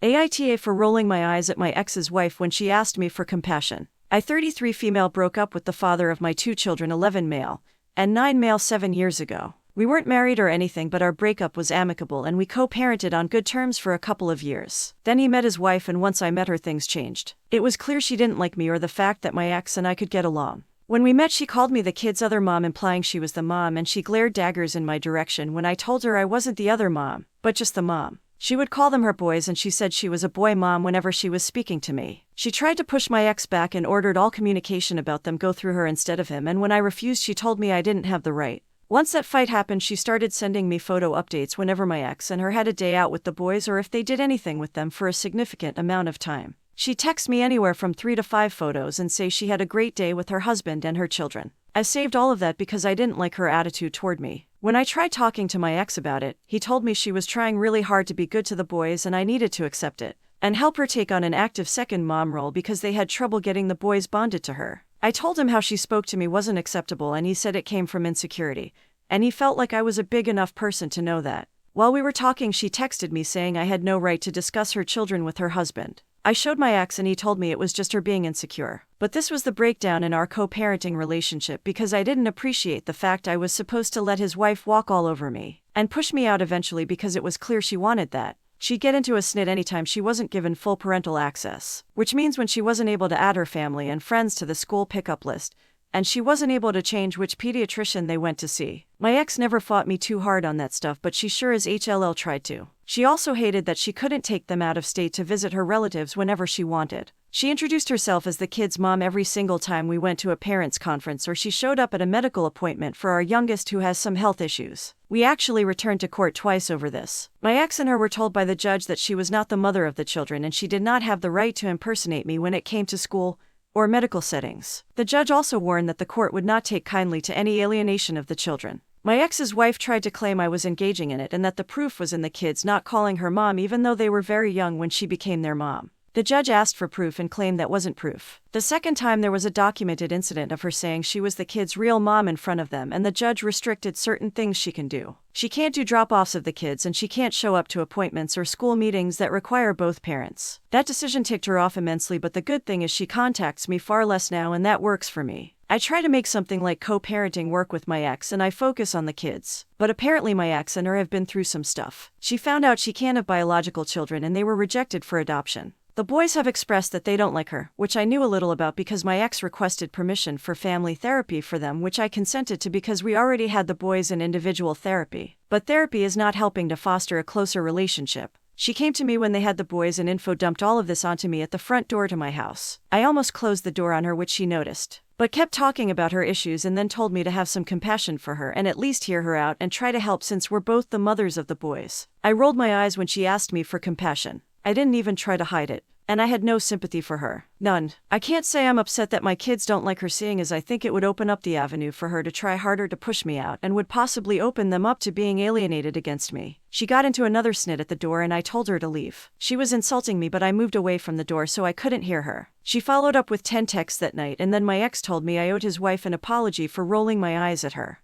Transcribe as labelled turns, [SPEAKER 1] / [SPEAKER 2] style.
[SPEAKER 1] AITA for rolling my eyes at my ex's wife when she asked me for compassion. I, 33 female, broke up with the father of my 2 children, 11 male and 9 male, 7 years ago. We weren't married or anything, but our breakup was amicable and we co-parented on good terms for a couple of years. Then he met his wife, and once I met her, things changed. It was clear she didn't like me or the fact that my ex and I could get along. When we met, she called me the kid's other mom, implying she was the mom, and she glared daggers in my direction when I told her I wasn't the other mom, but just the mom. She would call them her boys, and she said she was a boy mom whenever she was speaking to me. She tried to push my ex back and ordered all communication about them go through her instead of him, and when I refused, she told me I didn't have the right. Once that fight happened, she started sending me photo updates whenever my ex and her had a day out with the boys, or if they did anything with them for a significant amount of time. She'd text me anywhere from 3 to 5 photos and say she had a great day with her husband and her children. I saved all of that because I didn't like her attitude toward me. When I tried talking to my ex about it, he told me she was trying really hard to be good to the boys and I needed to accept it and help her take on an active second mom role because they had trouble getting the boys bonded to her. I told him how she spoke to me wasn't acceptable, and he said it came from insecurity, and he felt like I was a big enough person to know that. While we were talking, she texted me saying I had no right to discuss her children with her husband. I showed my ex and he told me it was just her being insecure. But this was the breakdown in our co-parenting relationship because I didn't appreciate the fact I was supposed to let his wife walk all over me and push me out eventually because it was clear she wanted that. She'd get into a snit anytime she wasn't given full parental access, which means when she wasn't able to add her family and friends to the school pickup list, and she wasn't able to change which pediatrician they went to see. My ex never fought me too hard on that stuff, but she sure as HLL tried to. She also hated that she couldn't take them out of state to visit her relatives whenever she wanted. She introduced herself as the kid's mom every single time we went to a parents' conference or she showed up at a medical appointment for our youngest who has some health issues. We actually returned to court twice over this. My ex and her were told by the judge that she was not the mother of the children and she did not have the right to impersonate me when it came to school or medical settings. The judge also warned that the court would not take kindly to any alienation of the children. My ex's wife tried to claim I was engaging in it and that the proof was in the kids not calling her mom even though they were very young when she became their mom. The judge asked for proof and claimed that wasn't proof. The second time there was a documented incident of her saying she was the kid's real mom in front of them, and the judge restricted certain things she can do. She can't do drop-offs of the kids and she can't show up to appointments or school meetings that require both parents. That decision ticked her off immensely, but the good thing is she contacts me far less now and that works for me. I try to make something like co-parenting work with my ex and I focus on the kids. But apparently my ex and her have been through some stuff. She found out she can't have biological children and they were rejected for adoption. The boys have expressed that they don't like her, which I knew a little about because my ex requested permission for family therapy for them, which I consented to because we already had the boys in individual therapy. But therapy is not helping to foster a closer relationship. She came to me when they had the boys and info dumped all of this onto me at the front door to my house. I almost closed the door on her, which she noticed, but kept talking about her issues and then told me to have some compassion for her and at least hear her out and try to help since we're both the mothers of the boys. I rolled my eyes when she asked me for compassion. I didn't even try to hide it, and I had no sympathy for her. None. I can't say I'm upset that my kids don't like her, seeing as I think it would open up the avenue for her to try harder to push me out and would possibly open them up to being alienated against me. She got into another snit at the door and I told her to leave. She was insulting me, but I moved away from the door so I couldn't hear her. She followed up with 10 texts that night, and then my ex told me I owed his wife an apology for rolling my eyes at her.